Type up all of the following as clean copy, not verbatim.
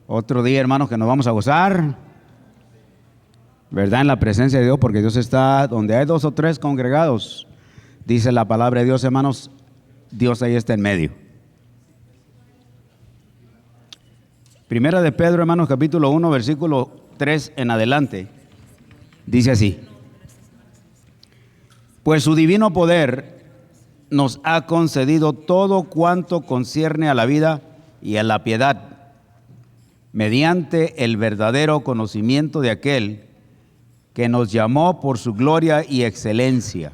Otro día, hermanos, que nos vamos a gozar, ¿verdad? En la presencia de Dios, porque Dios está donde hay 2 o 3 congregados. Dice la palabra de Dios, hermanos, Dios ahí está en medio. Primera de Pedro, hermanos, capítulo 1, versículo 3 en adelante. Dice así: pues su divino poder nos ha concedido todo cuanto concierne a la vida y a la piedad, mediante el verdadero conocimiento de aquel que nos llamó por su gloria y excelencia.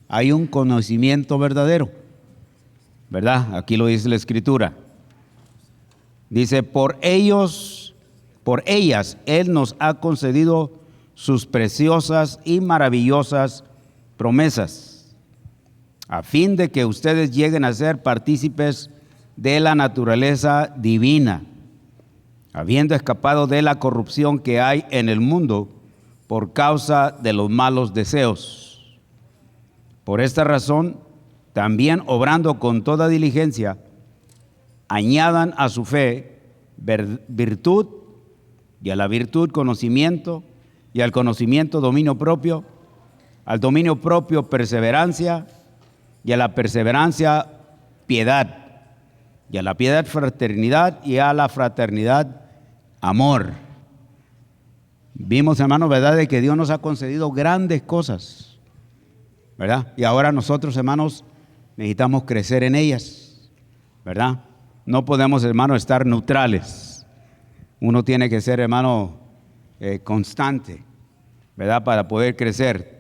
Hay un conocimiento verdadero, ¿verdad? Aquí lo dice la Escritura. Dice, por ellas, Él nos ha concedido sus preciosas y maravillosas promesas, a fin de que ustedes lleguen a ser partícipes de la naturaleza divina, habiendo escapado de la corrupción que hay en el mundo por causa de los malos deseos. Por esta razón, también obrando con toda diligencia, añadan a su fe virtud, y a la virtud conocimiento, y al conocimiento dominio propio, al dominio propio perseverancia, y a la perseverancia piedad, y a la piedad fraternidad, y a la fraternidad amor. Vimos, hermanos, ¿verdad?, de que Dios nos ha concedido grandes cosas, ¿verdad? Y ahora nosotros, hermanos, necesitamos crecer en ellas, ¿verdad? No podemos, hermano, estar neutrales. Uno tiene que ser, hermano, constante, ¿verdad?, para poder crecer.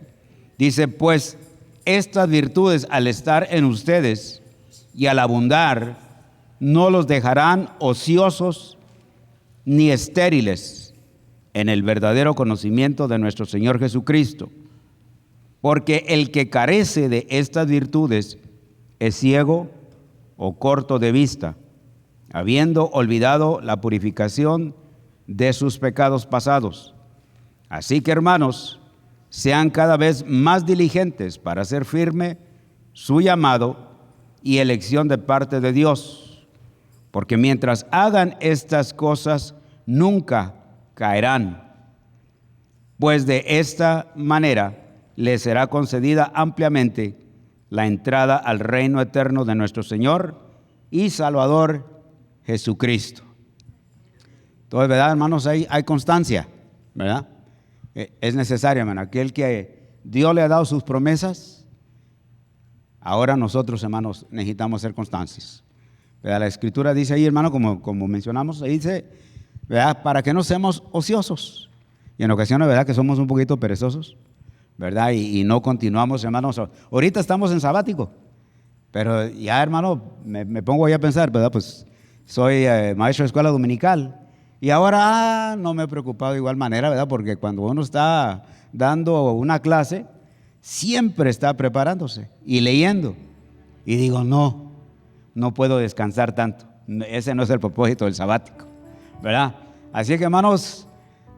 Dice, pues, estas virtudes al estar en ustedes y al abundar, no los dejarán ociosos ni estériles en el verdadero conocimiento de nuestro Señor Jesucristo. Porque el que carece de estas virtudes es ciego o corto de vista, habiendo olvidado la purificación de sus pecados pasados. Así que, hermanos, sean cada vez más diligentes para hacer firme su llamado y elección de parte de Dios, porque mientras hagan estas cosas, nunca caerán, pues de esta manera les será concedida ampliamente la entrada al reino eterno de nuestro Señor y Salvador Jesucristo. Entonces, ¿verdad, hermanos? Hay constancia, ¿verdad? Es necesario, hermano. Aquel que Dios le ha dado sus promesas, ahora nosotros, hermanos, necesitamos ser constantes. ¿Verdad? La Escritura dice ahí, hermano, como mencionamos, ahí dice, ¿verdad?, para que no seamos ociosos. Y en ocasiones, ¿verdad?, que somos un poquito perezosos, ¿verdad? Y no continuamos, hermanos. Ahorita estamos en sabático, pero ya, hermano, me pongo ahí a pensar, ¿verdad? Pues soy maestro de escuela dominical y ahora no me he preocupado de igual manera, ¿verdad? Porque cuando uno está dando una clase, siempre está preparándose y leyendo. Y digo, no puedo descansar tanto. Ese no es el propósito del sabático, ¿verdad? Así que, hermanos,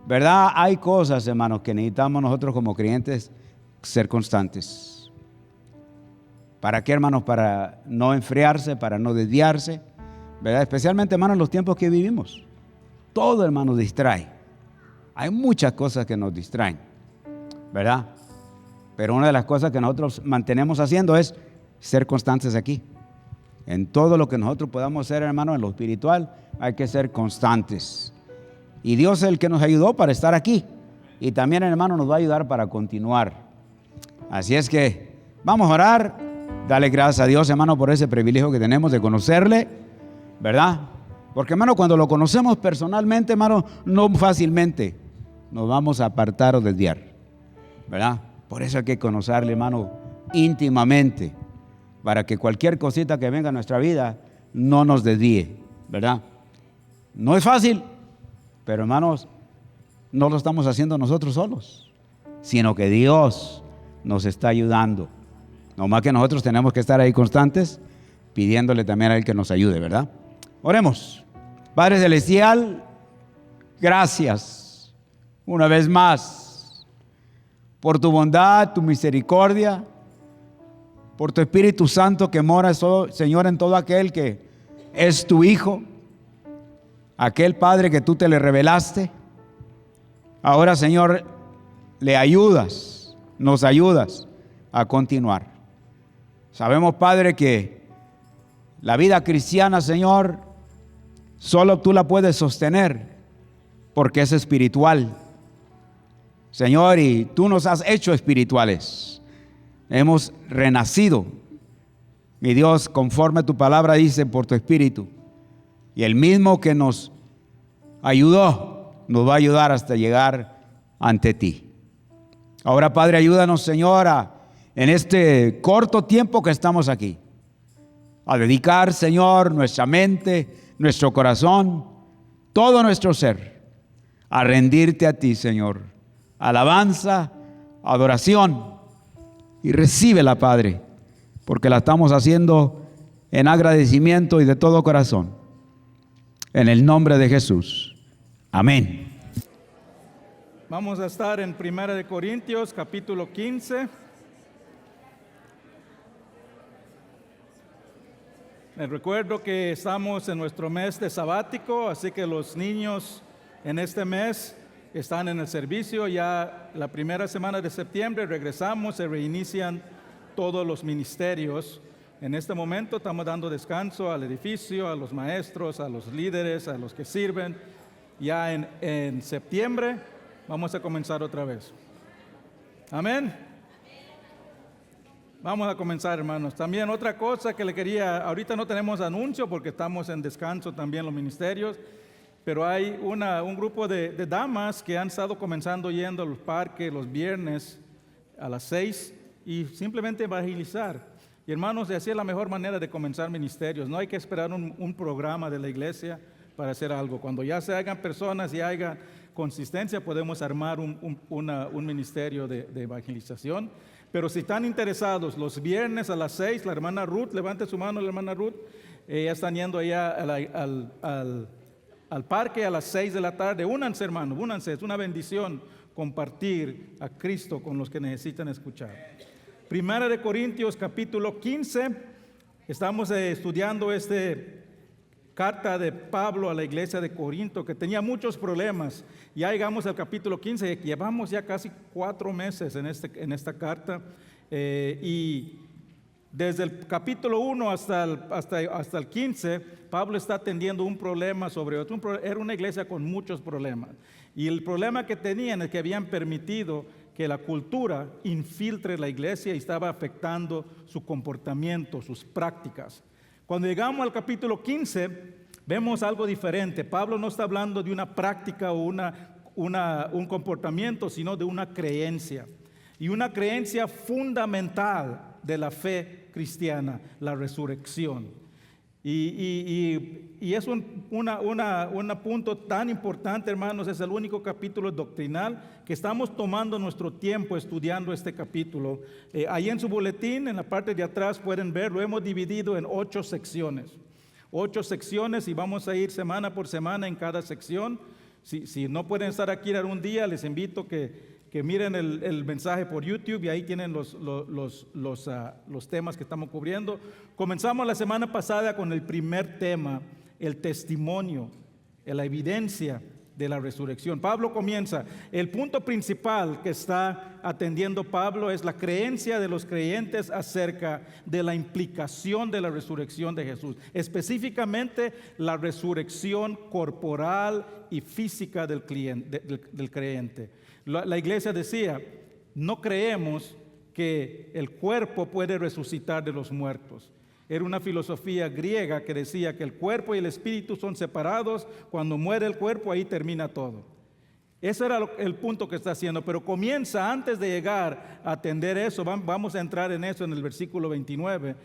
¿verdad? Hay cosas, hermanos, que necesitamos nosotros como creyentes ser constantes. ¿Para qué, hermanos? Para no enfriarse, para no desviarse, ¿verdad? Especialmente, hermanos, en los tiempos que vivimos. Todo, hermanos, distrae. Hay muchas cosas que nos distraen, ¿verdad? Pero una de las cosas que nosotros mantenemos haciendo es ser constantes aquí. En todo lo que nosotros podamos hacer, hermanos, en lo espiritual, hay que ser constantes. Y Dios es el que nos ayudó para estar aquí. Y también, hermano, nos va a ayudar para continuar. Así es que vamos a orar. Dale gracias a Dios, hermano, por ese privilegio que tenemos de conocerle, ¿verdad? Porque, hermano, cuando lo conocemos personalmente, hermano, no fácilmente nos vamos a apartar o desviar, ¿verdad? Por eso hay que conocerle, hermano, íntimamente, para que cualquier cosita que venga a nuestra vida no nos desvíe, ¿verdad? No es fácil, pero, hermanos, no lo estamos haciendo nosotros solos, sino que Dios nos está ayudando. Nomás que nosotros tenemos que estar ahí constantes, pidiéndole también a Él que nos ayude, ¿verdad? Oremos. Padre Celestial, gracias una vez más por tu bondad, tu misericordia, por tu Espíritu Santo que mora, Señor, en todo aquel que es tu Hijo. aquel Padre que tú te le revelaste, ahora, Señor, le ayudas, nos ayudas a continuar. Sabemos, Padre, que la vida cristiana, Señor, solo tú la puedes sostener porque es espiritual. Señor, y tú nos has hecho espirituales. Hemos renacido, mi Dios, conforme tu palabra dice, por tu espíritu. Y el mismo que nos ayudó, nos va a ayudar hasta llegar ante ti. Ahora, Padre, ayúdanos, Señor, en este corto tiempo que estamos aquí, a dedicar, Señor, nuestra mente, nuestro corazón, todo nuestro ser, a rendirte a ti, Señor. Alabanza, adoración, y recíbela, Padre, porque la estamos haciendo en agradecimiento y de todo corazón. En el nombre de Jesús. Amén. Vamos a estar en 1 Corintios, capítulo 15. Les recuerdo que estamos en nuestro mes de sabático, así que los niños en este mes están en el servicio. Ya la primera semana de septiembre regresamos, se reinician todos los ministerios. En este momento estamos dando descanso al edificio, a los maestros, a los líderes, a los que sirven. Ya en septiembre vamos a comenzar otra vez. Amén. Vamos a comenzar, hermanos. También otra cosa que le quería, ahorita no tenemos anuncio porque estamos en descanso también los ministerios, pero hay un grupo de damas que han estado comenzando yendo a los parques los viernes a las 6 y simplemente evangelizar. Y hermanos, así es la mejor manera de comenzar ministerios. No hay que esperar un programa de la iglesia para hacer algo. Cuando ya se hagan personas y haya consistencia, podemos armar un ministerio de evangelización. Pero si están interesados, los viernes a las 6, la hermana Ruth, levante su mano la hermana Ruth, ya están yendo allá al parque a las 6 de la tarde. Únanse, hermanos, únanse. Es una bendición compartir a Cristo con los que necesitan escuchar. 1 Corintios capítulo 15, estamos estudiando esta carta de Pablo a la iglesia de Corinto, que tenía muchos problemas. Ya llegamos al capítulo 15, llevamos ya casi 4 meses en esta carta, y desde el capítulo 1 hasta el 15, Pablo está atendiendo un problema sobre otro. Era una iglesia con muchos problemas, y el problema que tenían es que habían permitido que la cultura infiltre la iglesia y estaba afectando su comportamiento, sus prácticas. Cuando llegamos al capítulo 15, vemos algo diferente. Pablo no está hablando de una práctica o un comportamiento, sino de una creencia. Y una creencia fundamental de la fe cristiana, la resurrección. Y es un punto tan importante, hermanos. Es el único capítulo doctrinal que estamos tomando nuestro tiempo estudiando este capítulo. Ahí en su boletín, en la parte de atrás pueden ver, lo hemos dividido en 8 secciones. 8 secciones, y vamos a ir semana por semana en cada sección. Si no pueden estar aquí algún día, les invito que miren el mensaje por YouTube, y ahí tienen los temas que estamos cubriendo. Comenzamos la semana pasada con el primer tema, el testimonio, la evidencia de la resurrección. Pablo comienza, el punto principal que está atendiendo Pablo es la creencia de los creyentes acerca de la implicación de la resurrección de Jesús, específicamente la resurrección corporal y física del creyente. La iglesia decía, no creemos que el cuerpo puede resucitar de los muertos. Era una filosofía griega que decía que el cuerpo y el espíritu son separados. Cuando muere el cuerpo, ahí termina todo. Ese era el punto que está haciendo, pero comienza antes de llegar a atender eso. Vamos a entrar en eso en el versículo 29.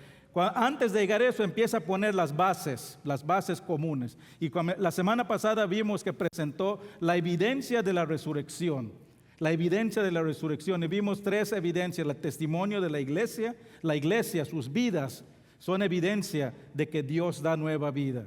Antes de llegar a eso, empieza a poner las bases comunes. Y la semana pasada vimos que presentó la evidencia de la resurrección. La evidencia de la resurrección. Y vimos 3 evidencias: el testimonio de la iglesia, sus vidas son evidencia de que Dios da nueva vida.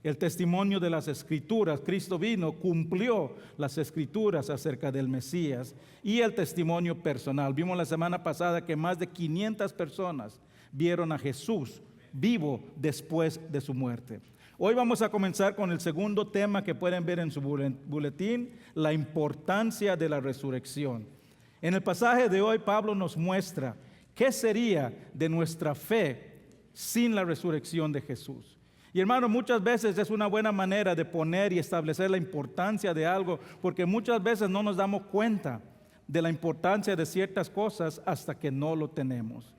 El testimonio de las Escrituras, Cristo vino, cumplió las Escrituras acerca del Mesías, y el testimonio personal. Vimos la semana pasada que más de 500 personas vieron a Jesús vivo después de su muerte. Hoy vamos a comenzar con el segundo tema que pueden ver en su boletín, la importancia de la resurrección. En el pasaje de hoy, Pablo nos muestra qué sería de nuestra fe sin la resurrección de Jesús. Y hermano, muchas veces es una buena manera de poner y establecer la importancia de algo, porque muchas veces no nos damos cuenta de la importancia de ciertas cosas hasta que no lo tenemos.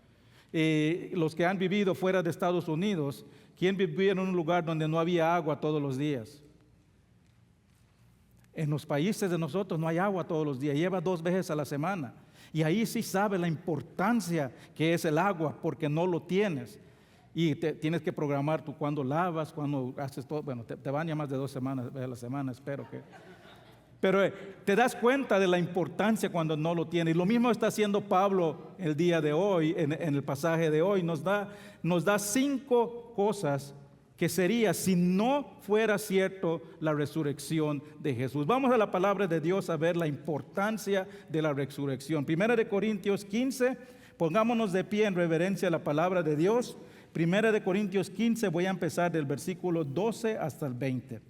Los que han vivido fuera de Estados Unidos, ¿quién vivía en un lugar donde no había agua todos los días? En los países de nosotros no hay agua todos los días, lleva 2 veces a la semana. Y ahí sí sabe la importancia que es el agua, porque no lo tienes. Y tienes que programar tú cuando lavas, cuando haces todo. Bueno, te van ya más de 2 semanas a la semana, espero que. Pero te das cuenta de la importancia cuando no lo tienes. Y lo mismo está haciendo Pablo el día de hoy, en el pasaje de hoy. Nos da 5 cosas que sería si no fuera cierto la resurrección de Jesús. Vamos a la palabra de Dios a ver la importancia de la resurrección. 1 Corintios 15, pongámonos de pie en reverencia a la palabra de Dios. 1 Corintios 15, voy a empezar del versículo 12 hasta el 20.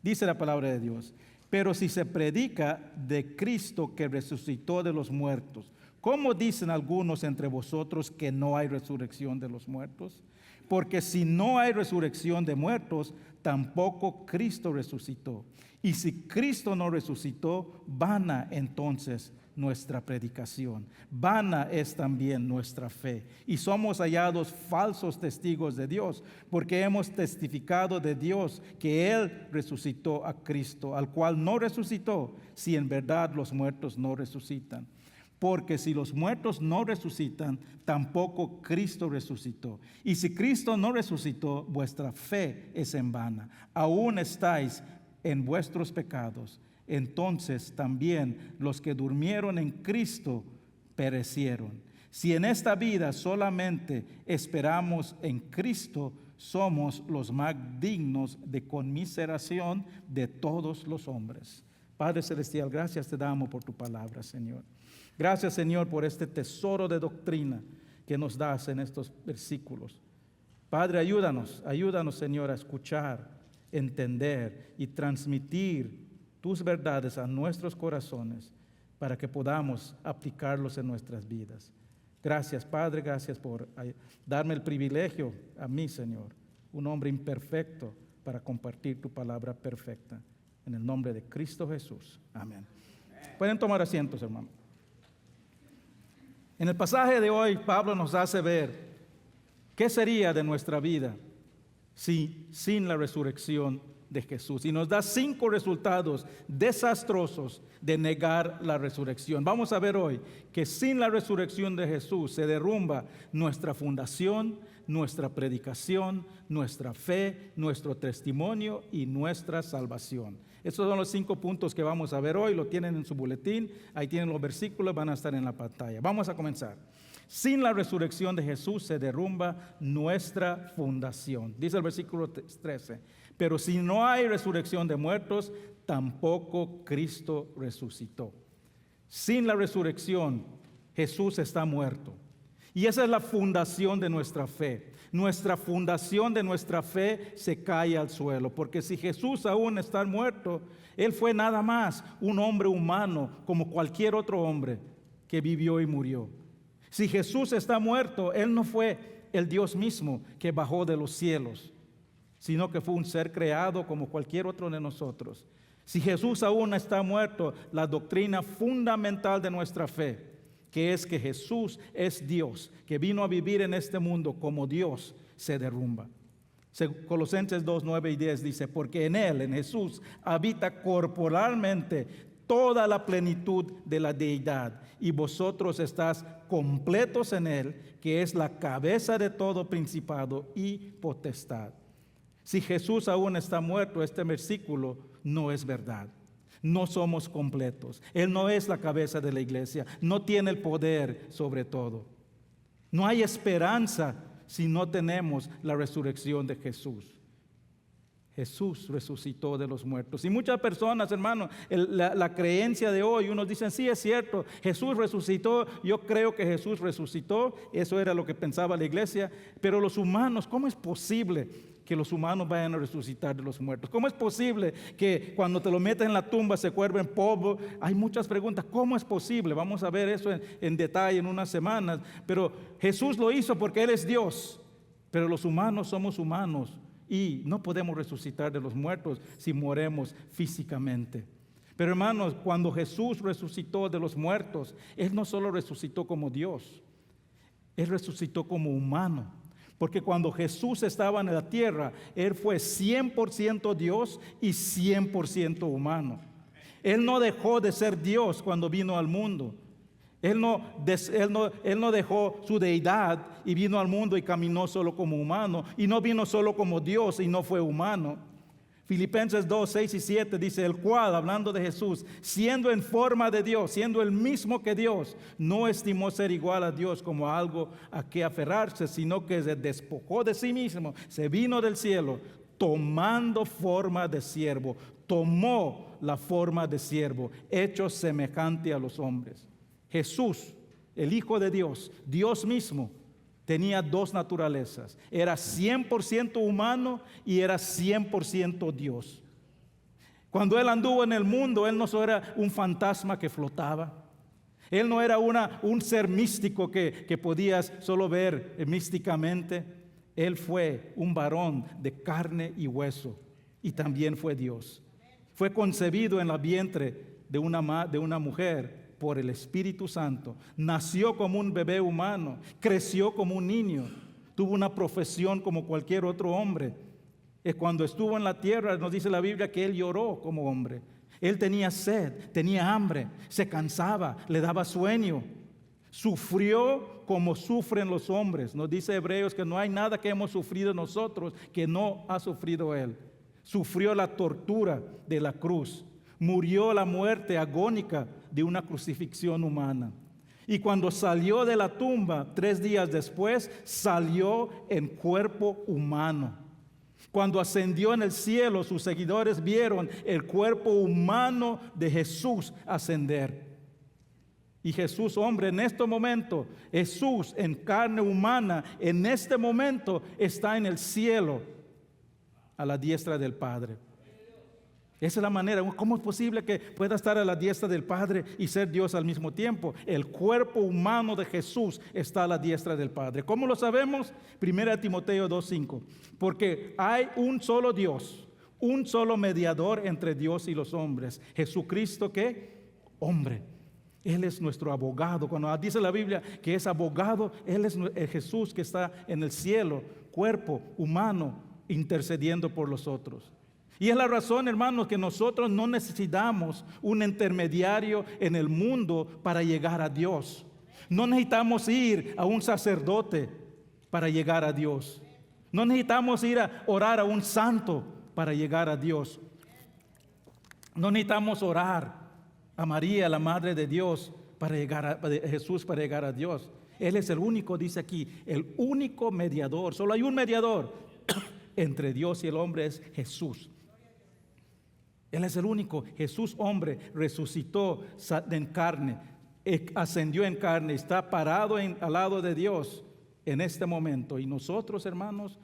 Dice la palabra de Dios: pero si se predica de Cristo que resucitó de los muertos, ¿cómo dicen algunos entre vosotros que no hay resurrección de los muertos? Porque si no hay resurrección de muertos, tampoco Cristo resucitó. Y si Cristo no resucitó, vana entonces nuestra predicación, vana es también nuestra fe. Y somos hallados falsos testigos de Dios, porque hemos testificado de Dios que Él resucitó a Cristo, al cual no resucitó, si en verdad los muertos no resucitan. Porque si los muertos no resucitan, tampoco Cristo resucitó. Y si Cristo no resucitó, vuestra fe es en vana. Aún estáis en vuestros pecados. Entonces también los que durmieron en Cristo perecieron. Si en esta vida solamente esperamos en Cristo, somos los más dignos de conmiseración de todos los hombres. Padre Celestial, gracias te damos por tu palabra, Señor. Gracias, Señor, por este tesoro de doctrina que nos das en estos versículos. Padre, ayúdanos, Señor, a escuchar, entender y transmitir tus verdades a nuestros corazones para que podamos aplicarlos en nuestras vidas. Gracias, Padre, gracias por darme el privilegio a mí, Señor, un hombre imperfecto, para compartir tu palabra perfecta. En el nombre de Cristo Jesús. Amén. Pueden tomar asientos, hermano. En el pasaje de hoy, Pablo nos hace ver qué sería de nuestra vida sin la resurrección de Jesús. Y nos da 5 resultados desastrosos de negar la resurrección. Vamos a ver hoy que sin la resurrección de Jesús se derrumba nuestra fundación, nuestra predicación, nuestra fe, nuestro testimonio y nuestra salvación. Estos son los 5 puntos que vamos a ver hoy. Lo tienen en su boletín. Ahí tienen los versículos, van a estar en la pantalla. Vamos a comenzar. Sin la resurrección de Jesús se derrumba nuestra fundación. Dice el versículo 13. Pero si no hay resurrección de muertos, tampoco Cristo resucitó. Sin la resurrección, Jesús está muerto. Y esa es la fundación de nuestra fe. Nuestra fundación de nuestra fe se cae al suelo. Porque si Jesús aún está muerto, Él fue nada más un hombre humano como cualquier otro hombre que vivió y murió. Si Jesús está muerto, Él no fue el Dios mismo que bajó de los cielos, sino que fue un ser creado como cualquier otro de nosotros. Si Jesús aún está muerto, la doctrina fundamental de nuestra fe, que es que Jesús es Dios, que vino a vivir en este mundo como Dios, se derrumba. Colosenses 2, 9 y 10 dice: porque en Él, en Jesús, habita corporalmente toda la plenitud de la deidad, y vosotros estáis completos en Él, que es la cabeza de todo principado y potestad. Si Jesús aún está muerto, este versículo no es verdad. No somos completos. Él no es la cabeza de la iglesia. No tiene el poder sobre todo. No hay esperanza si no tenemos la resurrección de Jesús. Jesús resucitó de los muertos. Y muchas personas, hermano, la creencia de hoy, unos dicen: sí, es cierto, Jesús resucitó, yo creo que Jesús resucitó. Eso era lo que pensaba la iglesia. Pero los humanos, ¿cómo es posible que los humanos vayan a resucitar de los muertos? ¿Cómo es posible que cuando te lo metes en la tumba se vuelven polvo? Hay muchas preguntas. ¿Cómo es posible? Vamos a ver eso en detalle en unas semanas. Pero Jesús lo hizo porque Él es Dios. Pero los humanos somos humanos y no podemos resucitar de los muertos si moremos físicamente. Pero hermanos, cuando Jesús resucitó de los muertos, Él no solo resucitó como Dios, Él resucitó como humano. Porque cuando Jesús estaba en la tierra, Él fue 100% Dios y 100% humano. Él no dejó de ser Dios cuando vino al mundo. Él no dejó su deidad y vino al mundo y caminó solo como humano. Y no vino solo como Dios y no fue humano. Filipenses 2, 6 y 7 dice, el cual, hablando de Jesús, siendo en forma de Dios, siendo el mismo que Dios, no estimó ser igual a Dios como algo a que aferrarse, sino que se despojó de sí mismo, se vino del cielo, tomando forma de siervo, tomó la forma de siervo, hecho semejante a los hombres. Jesús, el Hijo de Dios, Dios mismo, tenía dos naturalezas. Era 100% humano y era 100% Dios. Cuando Él anduvo en el mundo, Él no solo era un fantasma que flotaba. Él no era un ser místico que podías solo ver místicamente. Él fue un varón de carne y hueso y también fue Dios. Fue concebido en el vientre de una mujer por el Espíritu Santo, nació como un bebé humano, creció como un niño, tuvo una profesión como cualquier otro hombre. Cuando estuvo en la tierra, nos dice la Biblia que Él lloró como hombre. Él tenía sed, tenía hambre, se cansaba, le daba sueño. Sufrió como sufren los hombres. Nos dice Hebreos que no hay nada que hemos sufrido nosotros que no ha sufrido Él. Sufrió la tortura de la cruz. Murió la muerte agónica de una crucifixión humana. Y cuando salió de la tumba, 3 días después, salió en cuerpo humano. Cuando ascendió en el cielo, sus seguidores vieron el cuerpo humano de Jesús ascender. Y Jesús, hombre, en este momento, Jesús en carne humana, en este momento está en el cielo, a la diestra del Padre. Esa es la manera. ¿Cómo es posible que pueda estar a la diestra del Padre y ser Dios al mismo tiempo? El cuerpo humano de Jesús está a la diestra del Padre. ¿Cómo lo sabemos? 1 Timoteo 2:5. Porque hay un solo Dios, un solo mediador entre Dios y los hombres. Jesucristo, ¿qué? Hombre. Él es nuestro abogado. Cuando dice la Biblia que es abogado, Él es el Jesús que está en el cielo, cuerpo humano, intercediendo por los otros. Y es la razón, hermanos, que nosotros no necesitamos un intermediario en el mundo para llegar a Dios. No necesitamos ir a un sacerdote para llegar a Dios. No necesitamos ir a orar a un santo para llegar a Dios. No necesitamos orar a María, la Madre de Dios, para llegar a Jesús, para llegar a Dios. Él es el único, dice aquí, el único mediador. Solo hay un mediador entre Dios y el hombre, es Jesús. Él es el único. Jesús, hombre, resucitó en carne, ascendió en carne, está parado al lado de Dios en este momento. Y nosotros, hermanos,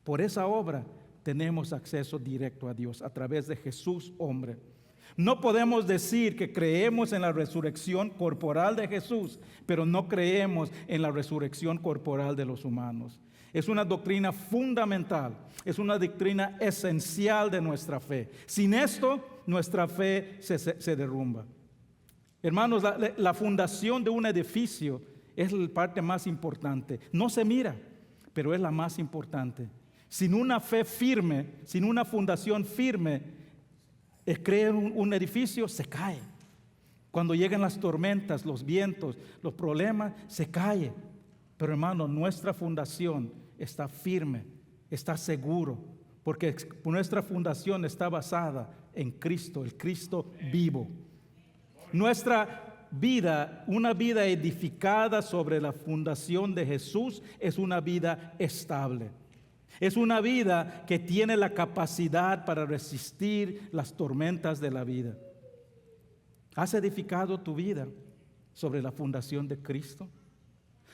por esa obra, tenemos acceso directo a Dios a través de Jesús, hombre. No podemos decir que creemos en la resurrección corporal de Jesús, pero no creemos en la resurrección corporal de los humanos. Es una doctrina fundamental, es una doctrina esencial de nuestra fe. Sin esto, nuestra fe se derrumba. Hermanos, la fundación de un edificio es la parte más importante. No se mira, pero es la más importante. Sin una fe firme, sin una fundación firme, crear un edificio se cae. Cuando llegan las tormentas, los vientos, los problemas, se cae. Pero hermano, nuestra fundación está firme, está seguro, porque nuestra fundación está basada en Cristo, el Cristo vivo. Nuestra vida, una vida edificada sobre la fundación de Jesús, es una vida estable. Es una vida que tiene la capacidad para resistir las tormentas de la vida. ¿Has edificado tu vida sobre la fundación de Cristo?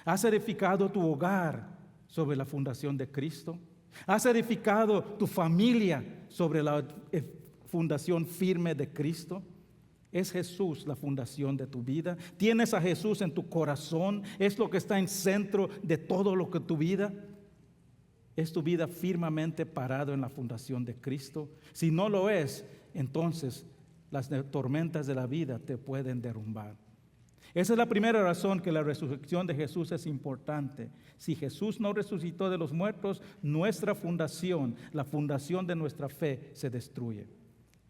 ¿Has edificado tu hogar sobre la fundación de Cristo? ¿Has edificado tu familia sobre la fundación firme de Cristo? ¿Es Jesús la fundación de tu vida? ¿Tienes a Jesús en tu corazón? ¿Es lo que está en centro de todo lo que tu vida? ¿Es tu vida firmemente parado en la fundación de Cristo? Si no lo es, entonces las tormentas de la vida te pueden derrumbar. Esa es la primera razón que la resurrección de Jesús es importante. Si Jesús no resucitó de los muertos, nuestra fundación, la fundación de nuestra fe, se destruye.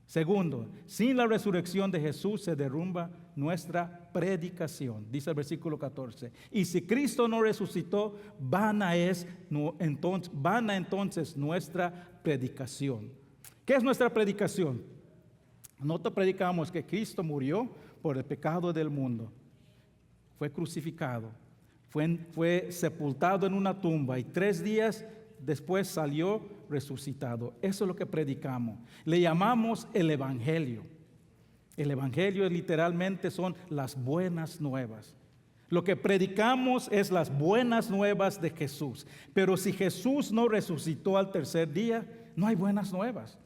Segundo, sin la resurrección de Jesús se derrumba nuestra predicación. Dice el versículo 14. Y si Cristo no resucitó, vana entonces nuestra predicación. ¿Qué es nuestra predicación? Nosotros predicamos que Cristo murió por el pecado del mundo. Fue crucificado, fue sepultado en una tumba y 3 días después salió resucitado. Eso es lo que predicamos. Le llamamos el Evangelio. El Evangelio literalmente son las buenas nuevas. Lo que predicamos es las buenas nuevas de Jesús. Pero si Jesús no resucitó al 3er día, no hay buenas nuevas.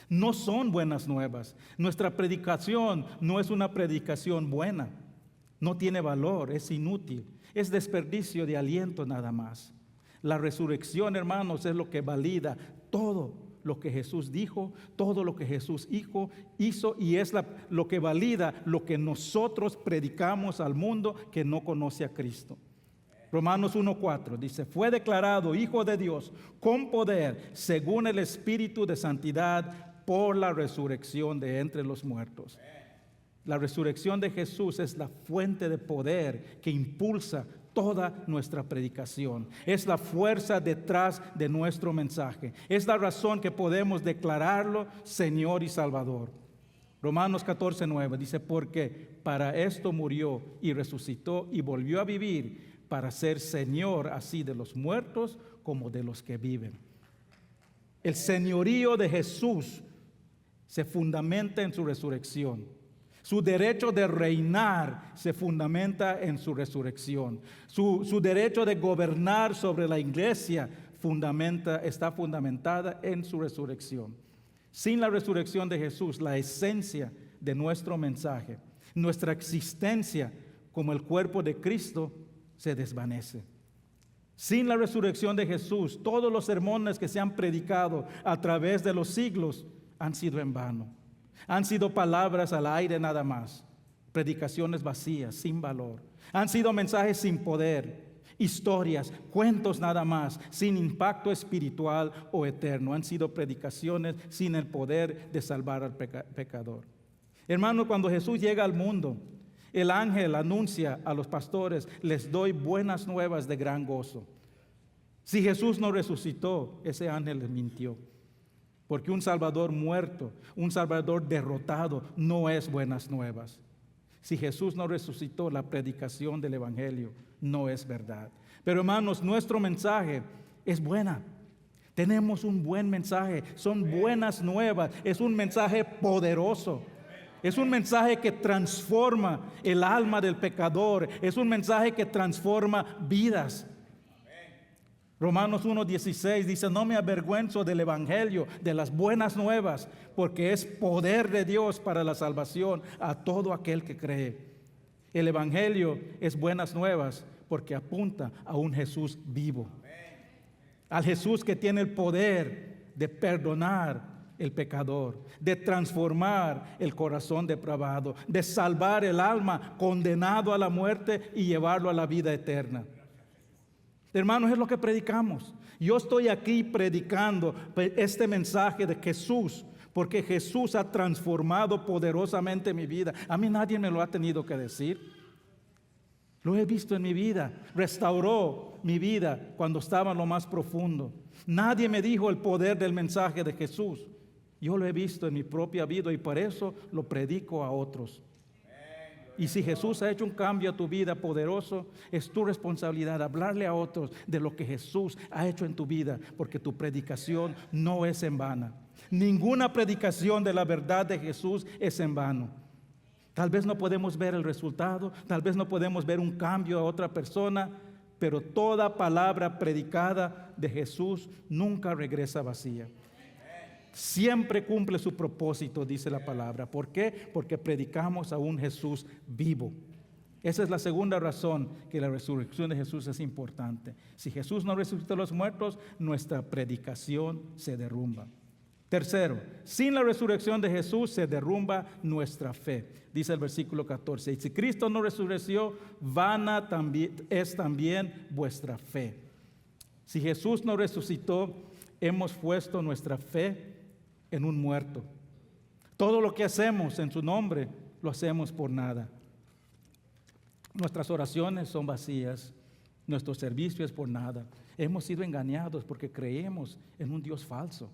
No son buenas nuevas. Nuestra predicación no es una predicación buena. No tiene valor, es inútil, es desperdicio de aliento nada más. La resurrección, hermanos, es lo que valida todo lo que Jesús dijo, todo lo que Jesús hizo y es lo que valida lo que nosotros predicamos al mundo que no conoce a Cristo. Romanos 1:4 dice, fue declarado Hijo de Dios con poder según el Espíritu de Santidad por la resurrección de entre los muertos. La resurrección de Jesús es la fuente de poder que impulsa toda nuestra predicación. Es la fuerza detrás de nuestro mensaje. Es la razón que podemos declararlo Señor y Salvador. Romanos 14:9 dice, porque para esto murió y resucitó y volvió a vivir para ser Señor así de los muertos como de los que viven. El señorío de Jesús se fundamenta en su resurrección. Su derecho de reinar se fundamenta en su resurrección. Su derecho de gobernar sobre la iglesia está fundamentada en su resurrección. Sin la resurrección de Jesús, la esencia de nuestro mensaje, nuestra existencia como el cuerpo de Cristo se desvanece. Sin la resurrección de Jesús, todos los sermones que se han predicado a través de los siglos han sido en vano. Han sido palabras al aire nada más, predicaciones vacías, sin valor. Han sido mensajes sin poder, historias, cuentos nada más, sin impacto espiritual o eterno. Han sido predicaciones sin el poder de salvar al pecador. Hermano, cuando Jesús llega al mundo, el ángel anuncia a los pastores, les doy buenas nuevas de gran gozo. Si Jesús no resucitó, ese ángel les mintió. Porque un Salvador muerto, un Salvador derrotado, no es buenas nuevas. Si Jesús no resucitó, la predicación del Evangelio no es verdad. Pero hermanos, nuestro mensaje es buena. Tenemos un buen mensaje, son buenas nuevas, es un mensaje poderoso. Es un mensaje que transforma el alma del pecador, es un mensaje que transforma vidas. Romanos 1:16 dice, no me avergüenzo del Evangelio, de las buenas nuevas, porque es poder de Dios para la salvación a todo aquel que cree. El Evangelio es buenas nuevas porque apunta a un Jesús vivo. Al Jesús que tiene el poder de perdonar el pecador, de transformar el corazón depravado, de salvar el alma condenado a la muerte y llevarlo a la vida eterna. Hermanos, es lo que predicamos. Yo estoy aquí predicando este mensaje de Jesús, porque Jesús ha transformado poderosamente mi vida. A mí nadie me lo ha tenido que decir. Lo he visto en mi vida. Restauró mi vida cuando estaba en lo más profundo. Nadie me dijo el poder del mensaje de Jesús. Yo lo he visto en mi propia vida y por eso lo predico a otros. Y si Jesús ha hecho un cambio a tu vida poderoso, es tu responsabilidad hablarle a otros de lo que Jesús ha hecho en tu vida, porque tu predicación no es en vano. Ninguna predicación de la verdad de Jesús es en vano. Tal vez no podemos ver el resultado, tal vez no podemos ver un cambio a otra persona, pero toda palabra predicada de Jesús nunca regresa vacía. Siempre cumple su propósito, dice la palabra. ¿Por qué? Porque predicamos a un Jesús vivo. Esa es la segunda razón que la resurrección de Jesús es importante. Si Jesús no resucitó a los muertos, nuestra predicación se derrumba. Tercero, sin la resurrección de Jesús se derrumba nuestra fe. Dice el versículo 14, y si Cristo no resucitó, vana es también vuestra fe. Si Jesús no resucitó, hemos puesto nuestra fe en un muerto. Todo lo que hacemos en su nombre, lo hacemos por nada. Nuestras oraciones son vacías, nuestro servicio es por nada. Hemos sido engañados porque creemos en un Dios falso.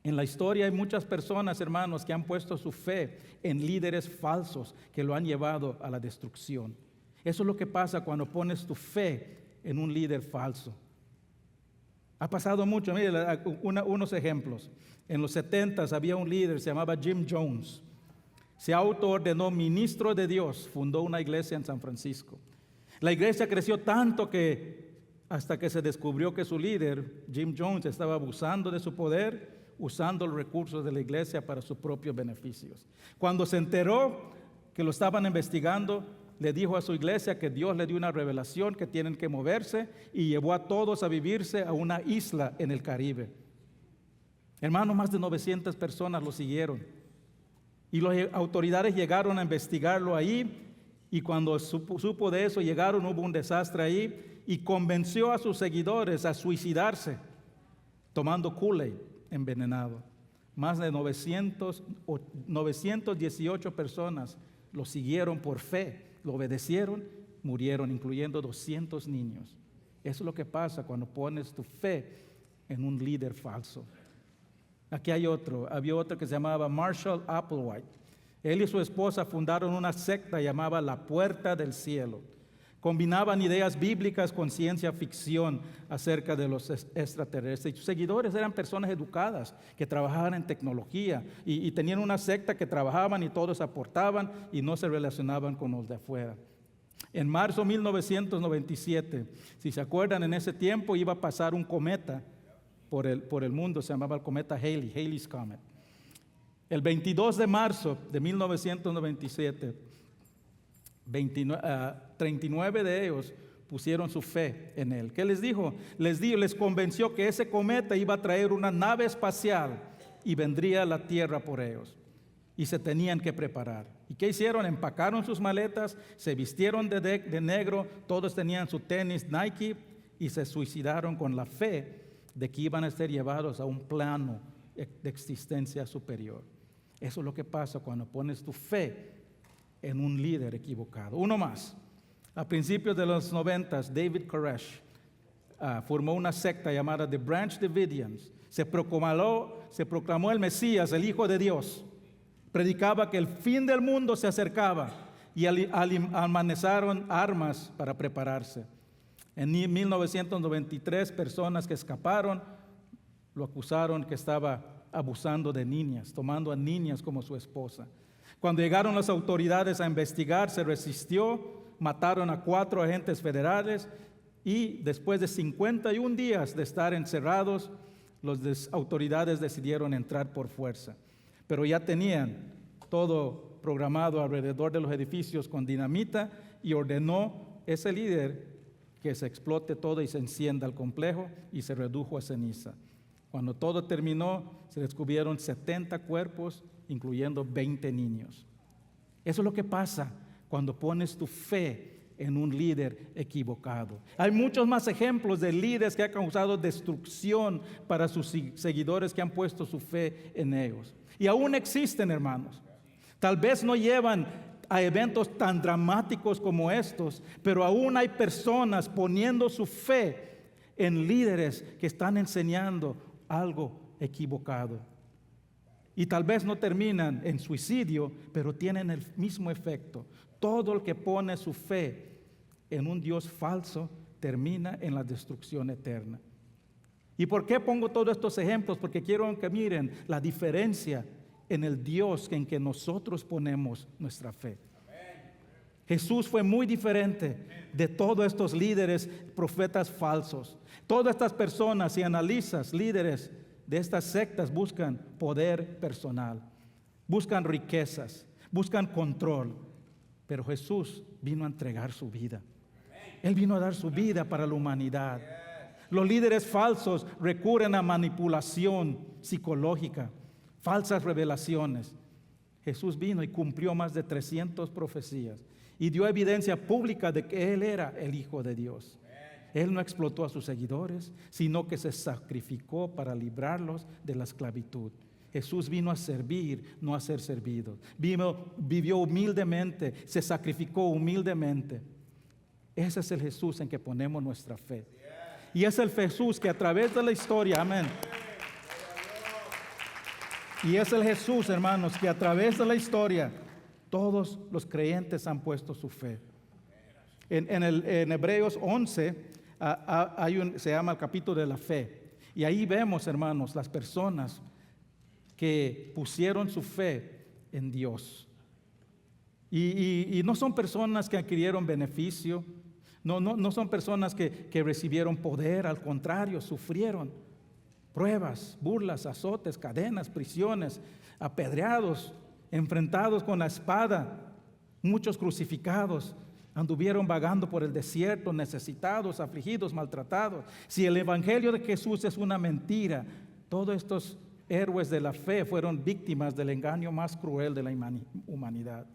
En la historia hay muchas personas, hermanos, que han puesto su fe en líderes falsos que lo han llevado a la destrucción. Eso es lo que pasa cuando pones tu fe en un líder falso. Ha pasado mucho. Mire, unos ejemplos. En los 70s había un líder, se llamaba Jim Jones. Se autoordenó ministro de Dios, fundó una iglesia en San Francisco. La iglesia creció tanto que hasta que se descubrió que su líder, Jim Jones, estaba abusando de su poder, usando los recursos de la iglesia para sus propios beneficios. Cuando se enteró que lo estaban investigando, le dijo a su iglesia que Dios le dio una revelación que tienen que moverse y llevó a todos a vivirse a una isla en el Caribe. Hermanos, más de 900 personas lo siguieron. Y las autoridades llegaron a investigarlo ahí, y cuando supo de eso, hubo un desastre ahí, y convenció a sus seguidores a suicidarse, tomando Kool-Aid envenenado. Más de 918 personas lo siguieron por fe, lo obedecieron, murieron, incluyendo 200 niños. Eso es lo que pasa cuando pones tu fe en un líder falso. Aquí había otro que se llamaba Marshall Applewhite. Él y su esposa fundaron una secta llamada La Puerta del Cielo. Combinaban ideas bíblicas con ciencia ficción acerca de los extraterrestres. Y sus seguidores eran personas educadas que trabajaban en tecnología y tenían una secta que trabajaban y todos aportaban y no se relacionaban con los de afuera. En marzo de 1997, si se acuerdan, en ese tiempo iba a pasar un cometa por el mundo, se llamaba el cometa Halley's Comet. El 22 de marzo de 1997, 39 de ellos pusieron su fe en él. ¿Qué les dijo? Les convenció que ese cometa iba a traer una nave espacial y vendría a la Tierra por ellos. Y se tenían que preparar. ¿Y qué hicieron? Empacaron sus maletas, se vistieron de negro, todos tenían su tenis Nike y se suicidaron con la fe de que iban a ser llevados a un plano de existencia superior. Eso es lo que pasa cuando pones tu fe en un líder equivocado. Uno más. A principios de los 90, David Koresh formó una secta llamada The Branch Davidians. Se proclamó el Mesías, el Hijo de Dios. Predicaba que el fin del mundo se acercaba y almacenaron armas para prepararse. En 1993, personas que escaparon lo acusaron que estaba abusando de niñas, tomando a niñas como su esposa. Cuando llegaron las autoridades a investigar, se resistió, mataron a 4 agentes federales y después de 51 días de estar encerrados, las autoridades decidieron entrar por fuerza. Pero ya tenían todo programado alrededor de los edificios con dinamita y ordenó ese líder que se explote todo y se encienda el complejo y se redujo a ceniza. Cuando todo terminó, se descubrieron 70 cuerpos, incluyendo 20 niños. Eso es lo que pasa cuando pones tu fe en un líder equivocado. Hay muchos más ejemplos de líderes que han causado destrucción para sus seguidores que han puesto su fe en ellos. Y aún existen, hermanos. Tal vez no llevan a eventos tan dramáticos como estos, pero aún hay personas poniendo su fe en líderes que están enseñando algo equivocado. Y tal vez no terminan en suicidio, pero tienen el mismo efecto. Todo el que pone su fe en un Dios falso termina en la destrucción eterna. ¿Y por qué pongo todos estos ejemplos? Porque quiero que miren la diferencia en el Dios en que nosotros ponemos nuestra fe. Jesús fue muy diferente de todos estos líderes, profetas falsos. Todas estas personas, si analizas, líderes de estas sectas buscan poder personal, buscan riquezas, buscan control. Pero Jesús vino a entregar su vida. Él vino a dar su vida para la humanidad. Los líderes falsos recurren a manipulación psicológica, falsas revelaciones. Jesús vino y cumplió más de 300 profecías y dio evidencia pública de que Él era el Hijo de Dios. Él no explotó a sus seguidores, sino que se sacrificó para librarlos de la esclavitud. Jesús vino a servir, no a ser servido. Vivió humildemente, se sacrificó humildemente. Ese es el Jesús en que ponemos nuestra fe. Y es el Jesús que a través de la historia, amén. Y es el Jesús, hermanos, que a través de la historia todos los creyentes han puesto su fe. En Hebreos 11 se llama el capítulo de la fe. Y ahí vemos, hermanos, las personas que pusieron su fe en Dios. Y no son personas que adquirieron beneficio, no son personas que recibieron poder, al contrario, sufrieron pruebas, burlas, azotes, cadenas, prisiones, apedreados, enfrentados con la espada, muchos crucificados, anduvieron vagando por el desierto, necesitados, afligidos, maltratados. Si el evangelio de Jesús es una mentira, todos estos héroes de la fe fueron víctimas del engaño más cruel de la humanidad.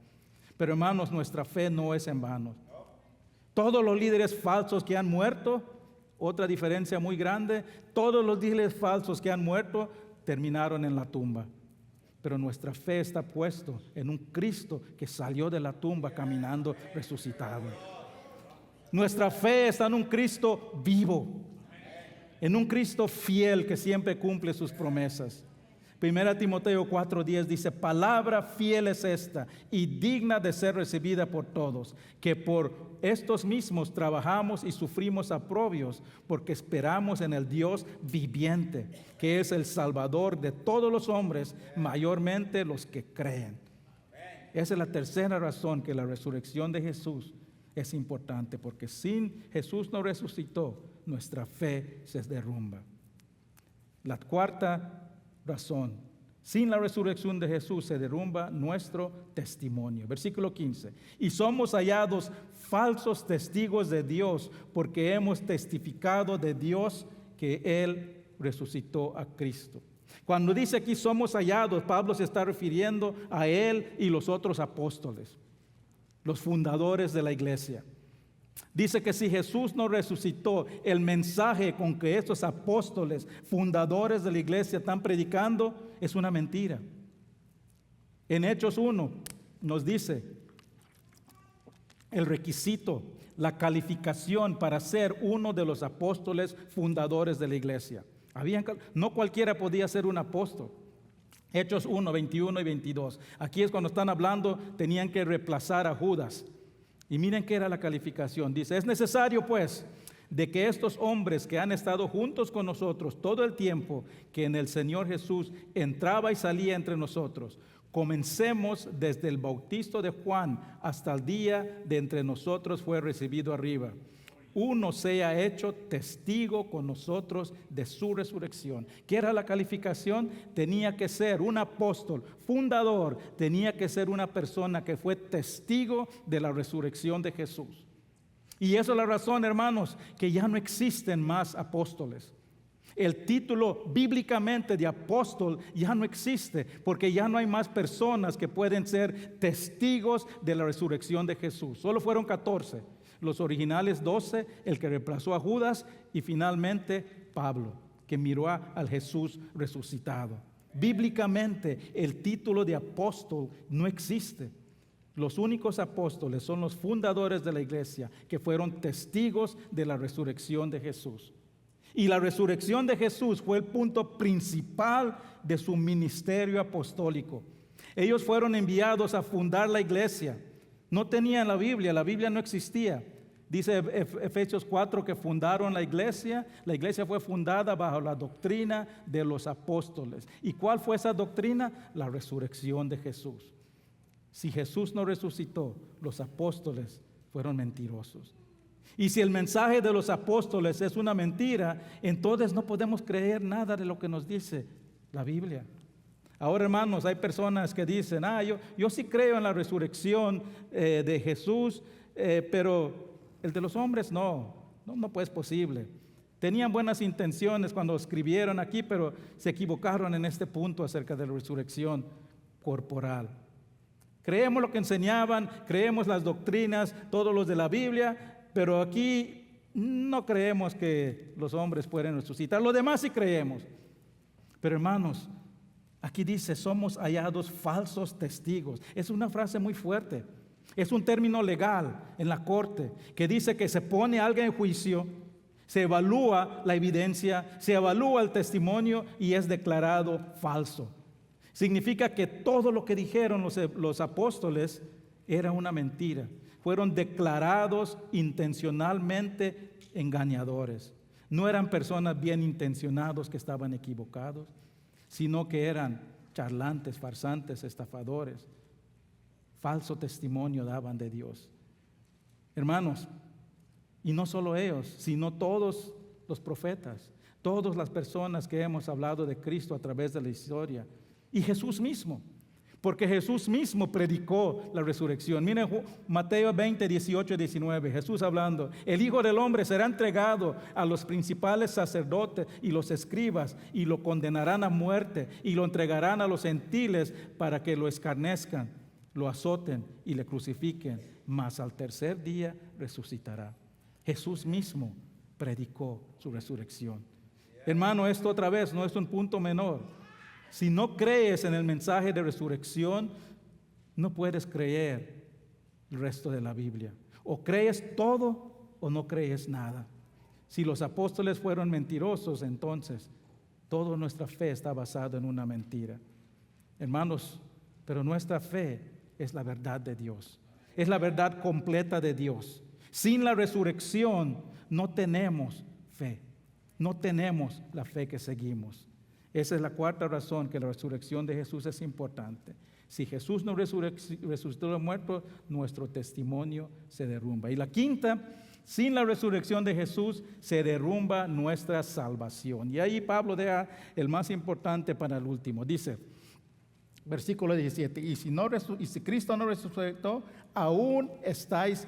Pero hermanos, nuestra fe no es en vano. Todos los líderes falsos que han muerto, otra diferencia muy grande, todos los líderes falsos que han muerto terminaron en la tumba. Pero nuestra fe está puesta en un Cristo que salió de la tumba caminando resucitado. Nuestra fe está en un Cristo vivo, en un Cristo fiel que siempre cumple sus promesas. 1 Timoteo 4:10 dice: palabra fiel es esta y digna de ser recibida por todos, que por estos mismos trabajamos y sufrimos aprobios, porque esperamos en el Dios viviente, que es el Salvador de todos los hombres, mayormente los que creen. Esa es la tercera razón que la resurrección de Jesús es importante, porque sin Jesús no resucitó, nuestra fe se derrumba. La cuarta razón: sin la resurrección de Jesús se derrumba nuestro testimonio. Versículo 15: y somos hallados falsos testigos de Dios, porque hemos testificado de Dios que Él resucitó a Cristo. Cuando dice aquí somos hallados, Pablo se está refiriendo a él y los otros apóstoles, los fundadores de la iglesia. Dice que si Jesús no resucitó, el mensaje con que estos apóstoles, fundadores de la iglesia, están predicando es una mentira. En Hechos 1 nos dice el requisito, la calificación para ser uno de los apóstoles fundadores de la iglesia. No cualquiera podía ser un apóstol. Hechos 1, 21 y 22. Aquí es cuando están hablando, tenían que reemplazar a Judas. Y miren qué era la calificación. Dice: es necesario pues de que estos hombres que han estado juntos con nosotros todo el tiempo que en el Señor Jesús entraba y salía entre nosotros, comencemos desde el bautizo de Juan hasta el día de entre nosotros fue recibido arriba. Uno sea hecho testigo con nosotros de su resurrección. ¿Qué era la calificación? Tenía que ser un apóstol, fundador, tenía que ser una persona que fue testigo de la resurrección de Jesús. Y esa es la razón, hermanos, que ya no existen más apóstoles. El título bíblicamente de apóstol ya no existe, porque ya no hay más personas que pueden ser testigos de la resurrección de Jesús. Solo fueron 14. Los originales 12, el que reemplazó a Judas, y finalmente Pablo, que miró al Jesús resucitado. Bíblicamente el título de apóstol no existe. Los únicos apóstoles son los fundadores de la iglesia, que fueron testigos de la resurrección de Jesús. Y la resurrección de Jesús fue el punto principal de su ministerio apostólico. Ellos fueron enviados a fundar la iglesia. No tenían la Biblia no existía. Dice Efesios 4 que fundaron la iglesia fue fundada bajo la doctrina de los apóstoles. ¿Y cuál fue esa doctrina? La resurrección de Jesús. Si Jesús no resucitó, los apóstoles fueron mentirosos. Y si el mensaje de los apóstoles es una mentira, entonces no podemos creer nada de lo que nos dice la Biblia. Ahora, hermanos, hay personas que dicen, yo sí creo en la resurrección de Jesús, pero el de los hombres no pues posible. Tenían buenas intenciones cuando escribieron aquí, pero se equivocaron en este punto acerca de la resurrección corporal. Creemos lo que enseñaban, creemos las doctrinas, todos los de la Biblia, pero aquí no creemos que los hombres pueden resucitar. Lo demás sí creemos. Pero hermanos, aquí dice, somos hallados falsos testigos. Es una frase muy fuerte. Es un término legal en la corte que dice que se pone a alguien en juicio, se evalúa la evidencia, se evalúa el testimonio y es declarado falso. Significa que todo lo que dijeron los apóstoles era una mentira. Fueron declarados intencionalmente engañadores. No eran personas bien intencionados que estaban equivocados, sino que eran charlantes, farsantes, estafadores. Falso testimonio daban de Dios. Hermanos, y no solo ellos, sino todos los profetas, todas las personas que hemos hablado de Cristo a través de la historia, y Jesús mismo. Porque Jesús mismo predicó la resurrección. Miren Mateo 20, 18 y 19. Jesús hablando. El Hijo del Hombre será entregado a los principales sacerdotes y los escribas y lo condenarán a muerte y lo entregarán a los gentiles para que lo escarnezcan, lo azoten y le crucifiquen. Mas al tercer día resucitará. Jesús mismo predicó su resurrección. Hermano, esto otra vez no es un punto menor. Si no crees en el mensaje de resurrección, no puedes creer el resto de la Biblia. O crees todo o no crees nada. Si los apóstoles fueron mentirosos, entonces toda nuestra fe está basada en una mentira. Hermanos, pero nuestra fe es la verdad de Dios. Es la verdad completa de Dios. Sin la resurrección no tenemos fe. No tenemos la fe que seguimos. Esa es la cuarta razón que la resurrección de Jesús es importante. Si Jesús no resucitó de los muertos, nuestro testimonio se derrumba. Y la quinta, sin la resurrección de Jesús se derrumba nuestra salvación. Y ahí Pablo deja el más importante para el último. Dice, versículo 17, y si Cristo no resucitó, aún estáis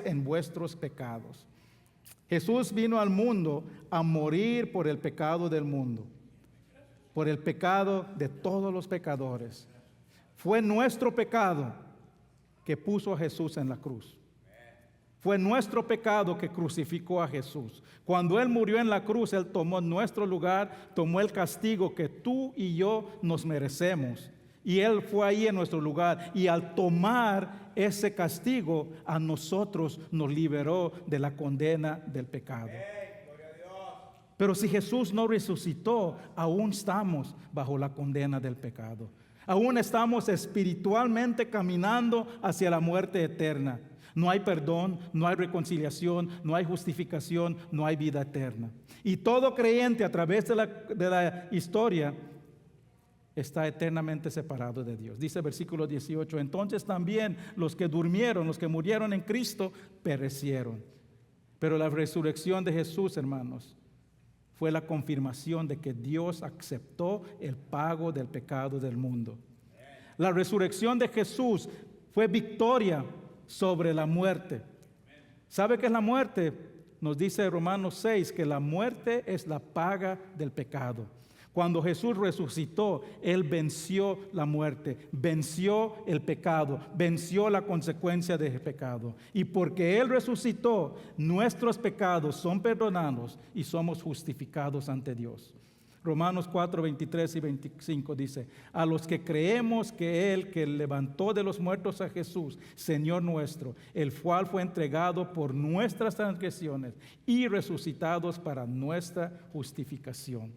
en vuestros pecados. Jesús vino al mundo a morir por el pecado del mundo, por el pecado de todos los pecadores. Fue nuestro pecado que puso a Jesús en la cruz. Fue nuestro pecado que crucificó a Jesús. Cuando Él murió en la cruz, Él tomó nuestro lugar, tomó el castigo que tú y yo nos merecemos. Y Él fue ahí en nuestro lugar. Y al tomar ese castigo, a nosotros nos liberó de la condena del pecado. Pero si Jesús no resucitó, aún estamos bajo la condena del pecado. Aún estamos espiritualmente caminando hacia la muerte eterna. No hay perdón, no hay reconciliación, no hay justificación, no hay vida eterna. Y todo creyente a través de la historia está eternamente separado de Dios. Dice versículo 18, entonces también los que durmieron, los que murieron en Cristo, perecieron. Pero la resurrección de Jesús, hermanos, fue la confirmación de que Dios aceptó el pago del pecado del mundo. La resurrección de Jesús fue victoria sobre la muerte. ¿Sabe qué es la muerte? Nos dice Romanos 6 que la muerte es la paga del pecado. Cuando Jesús resucitó, Él venció la muerte, venció el pecado, venció la consecuencia del pecado. Y porque Él resucitó, nuestros pecados son perdonados y somos justificados ante Dios. Romanos 4, 23 y 25 dice, a los que creemos que Él que levantó de los muertos a Jesús, Señor nuestro, el cual fue entregado por nuestras transgresiones y resucitados para nuestra justificación.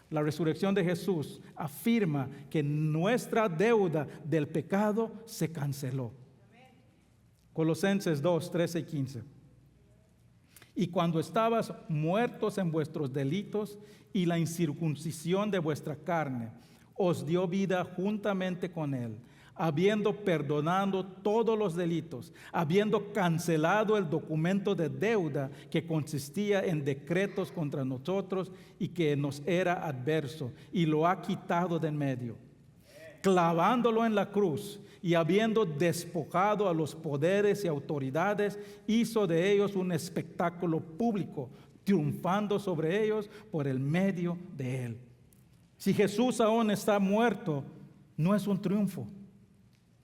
La resurrección de Jesús afirma que nuestra deuda del pecado se canceló. Colosenses 2, 13 y 15. Y cuando estabas muertos en vuestros delitos y la incircuncisión de vuestra carne, os dio vida juntamente con Él, habiendo perdonado todos los delitos, habiendo cancelado el documento de deuda que consistía en decretos contra nosotros y que nos era adverso, y lo ha quitado de en medio, clavándolo en la cruz, y habiendo despojado a los poderes y autoridades, hizo de ellos un espectáculo público, triunfando sobre ellos por el medio de él. Si Jesús aún está muerto, no es un triunfo,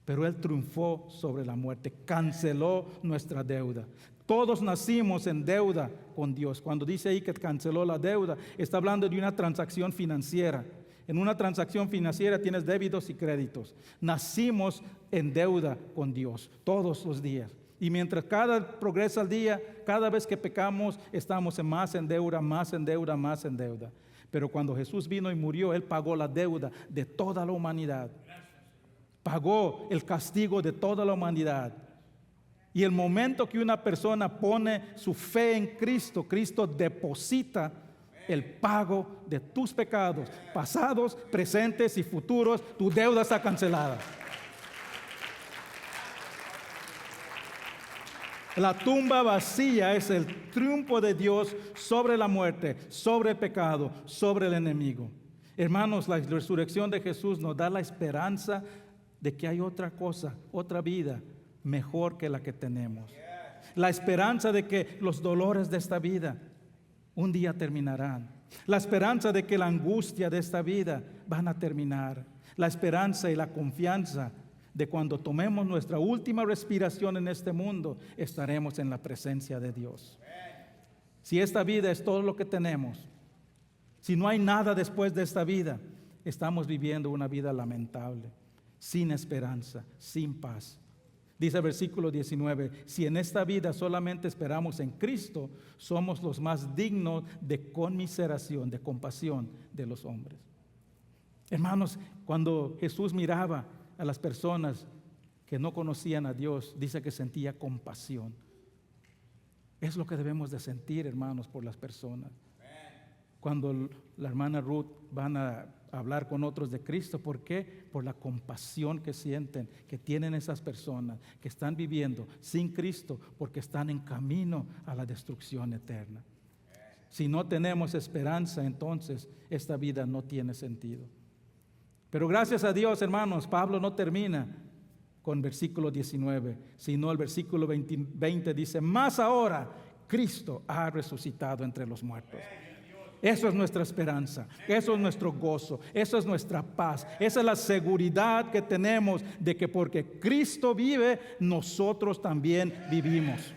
pero él triunfó sobre la muerte, canceló nuestra deuda. Todos nacimos en deuda con Dios. Cuando dice ahí que canceló la deuda, está hablando de una transacción financiera. En una transacción financiera tienes débitos y créditos. Nacimos en deuda con Dios todos los días. Y mientras cada progresa el día, cada vez que pecamos, estamos más en deuda, más en deuda, más en deuda. Pero cuando Jesús vino y murió, Él pagó la deuda de toda la humanidad. Pagó el castigo de toda la humanidad. Y el momento que una persona pone su fe en Cristo, Cristo deposita el pago de tus pecados, pasados, presentes y futuros. Tu deuda está cancelada. La tumba vacía es el triunfo de Dios sobre la muerte, sobre el pecado, sobre el enemigo. Hermanos, la resurrección de Jesús nos da la esperanza de que hay otra cosa, otra vida mejor que la que tenemos. La esperanza de que los dolores de esta vida un día terminarán. La esperanza de que la angustia de esta vida van a terminar. La esperanza y la confianza de cuando tomemos nuestra última respiración en este mundo, estaremos en la presencia de Dios. Si esta vida es todo lo que tenemos, si no hay nada después de esta vida, estamos viviendo una vida lamentable, sin esperanza, sin paz. Dice el versículo 19, si en esta vida solamente esperamos en Cristo, somos los más dignos de conmiseración, de compasión de los hombres. Hermanos, cuando Jesús miraba a las personas que no conocían a Dios, dice que sentía compasión. Es lo que debemos de sentir, hermanos, por las personas. Cuando la hermana Ruth van a hablar con otros de Cristo, ¿por qué? Por la compasión que sienten, que tienen esas personas que están viviendo sin Cristo, porque están en camino a la destrucción eterna. Si no tenemos esperanza, entonces esta vida no tiene sentido. Pero gracias a Dios, hermanos, Pablo no termina con versículo 19, sino el versículo 20 dice, más ahora Cristo ha resucitado entre los muertos. Eso es nuestra esperanza, eso es nuestro gozo, eso es nuestra paz, esa es la seguridad que tenemos de que porque Cristo vive, nosotros también vivimos.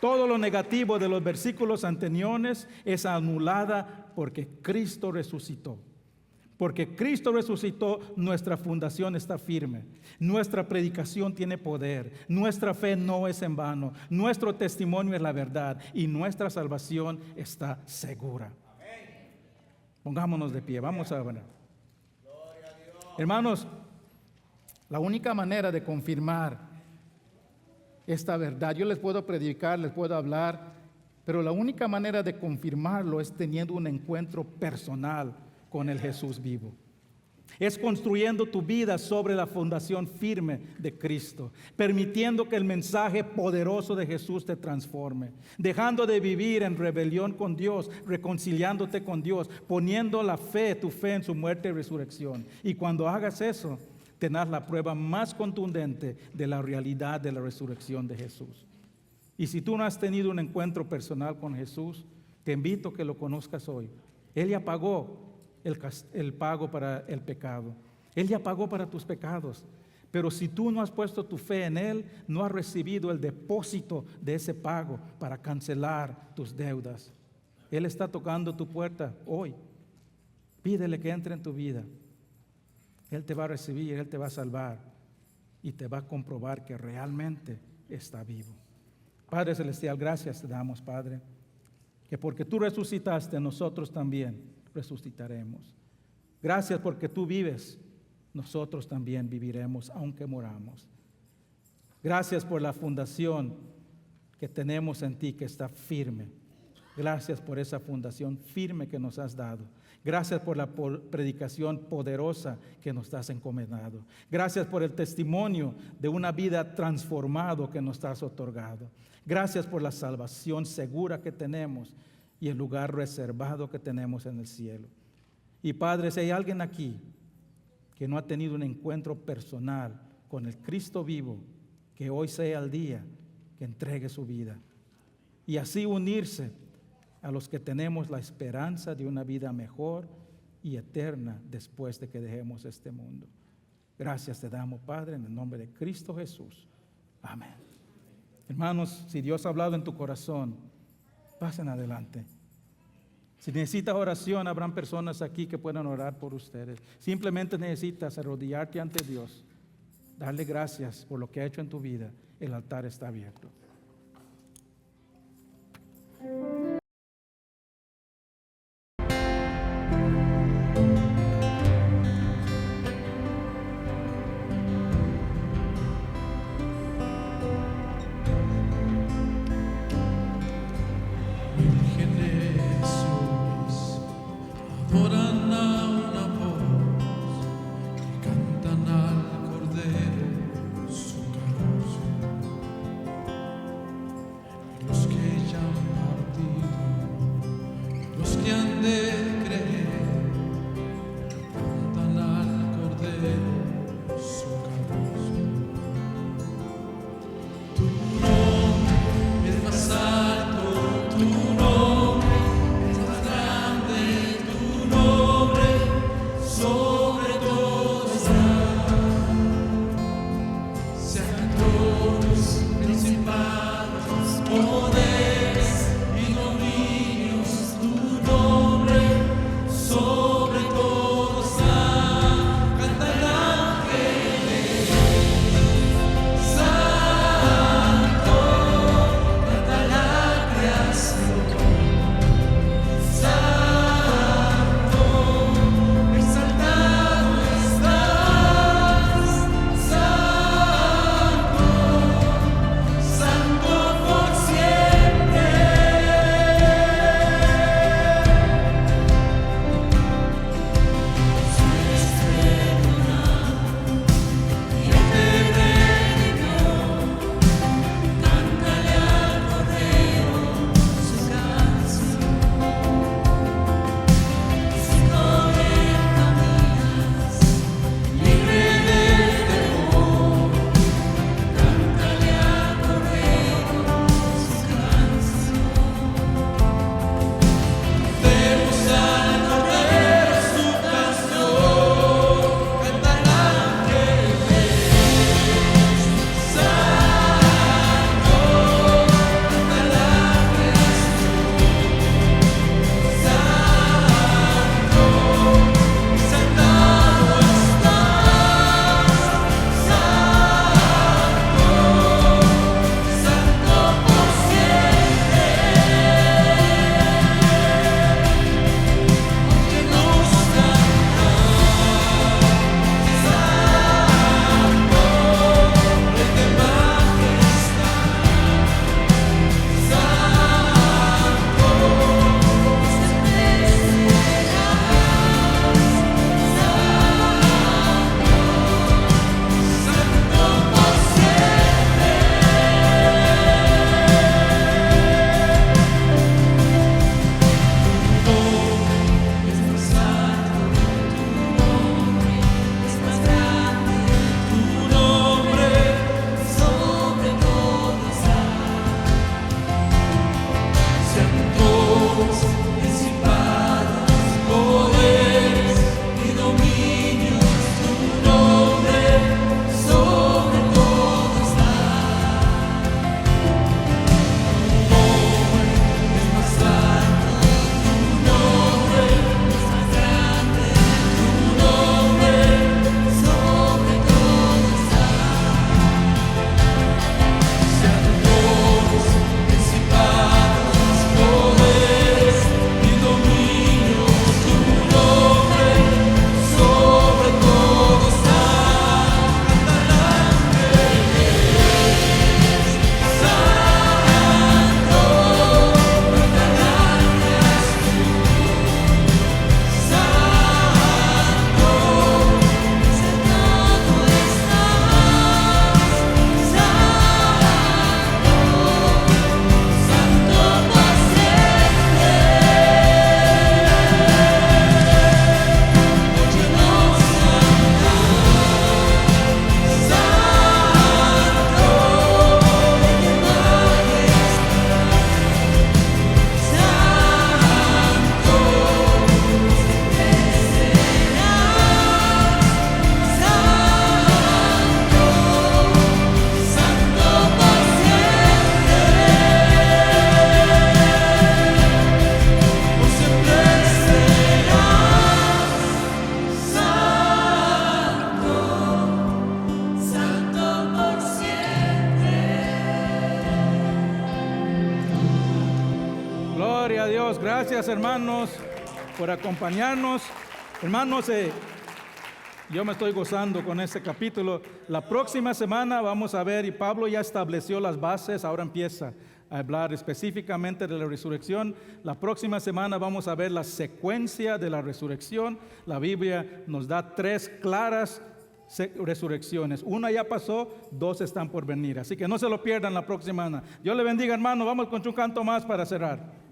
Todo lo negativo de los versículos anteriores es anulada porque Cristo resucitó. Porque Cristo resucitó, nuestra fundación está firme. Nuestra predicación tiene poder. Nuestra fe no es en vano. Nuestro testimonio es la verdad. Y nuestra salvación está segura. Pongámonos de pie. Vamos a ver. Hermanos, la única manera de confirmar esta verdad, yo les puedo predicar, les puedo hablar, pero la única manera de confirmarlo es teniendo un encuentro personal con el Jesús vivo. Es construyendo tu vida sobre la fundación firme de Cristo, permitiendo que el mensaje poderoso de Jesús te transforme, dejando de vivir en rebelión con Dios, reconciliándote con Dios, poniendo la fe, tu fe en su muerte y resurrección. Y cuando hagas eso, tendrás la prueba más contundente de la realidad de la resurrección de Jesús. Y si tú no has tenido un encuentro personal con Jesús, te invito a que lo conozcas hoy. Él ya pagó el pago para el pecado. Él ya pagó para tus pecados. Pero si tú no has puesto tu fe en Él, no has recibido el depósito de ese pago para cancelar tus deudas. Él está tocando tu puerta hoy. Pídele que entre en tu vida. Él te va a recibir, Él te va a salvar y te va a comprobar que realmente está vivo. Padre Celestial, gracias te damos, Padre, que porque tú resucitaste, nosotros también resucitaremos. Gracias porque tú vives, nosotros también viviremos, aunque moramos. Gracias por la fundación que tenemos en ti, que está firme. Gracias por esa fundación firme que nos has dado. Gracias por la predicación poderosa que nos has encomendado. Gracias por el testimonio de una vida transformado que nos has otorgado. Gracias por la salvación segura que tenemos y el lugar reservado que tenemos en el cielo. Y Padre, si hay alguien aquí que no ha tenido un encuentro personal con el Cristo vivo, que hoy sea el día que entregue su vida y así unirse a los que tenemos la esperanza de una vida mejor y eterna después de que dejemos este mundo. Gracias te damos, Padre, en el nombre de Cristo Jesús. Amén. Hermanos, si Dios ha hablado en tu corazón, pasen adelante. Si necesitas oración, habrán personas aquí que puedan orar por ustedes. Simplemente necesitas arrodillarte ante Dios, darle gracias por lo que ha hecho en tu vida. El altar está abierto. Adoran a una voz que cantan al Cordero su canción. Los que ya han partido gracias, hermanos, por acompañarnos. Hermanos, yo me estoy gozando con este capítulo. La próxima semana vamos a ver, y Pablo ya estableció las bases, ahora empieza a hablar específicamente de la resurrección. La próxima semana vamos a ver la secuencia de la resurrección. La Biblia nos da 3 claras resurrecciones. Una ya pasó, 2 están por venir. Así que no se lo pierdan la próxima semana. Dios le bendiga, hermano. Vamos con un canto más para cerrar.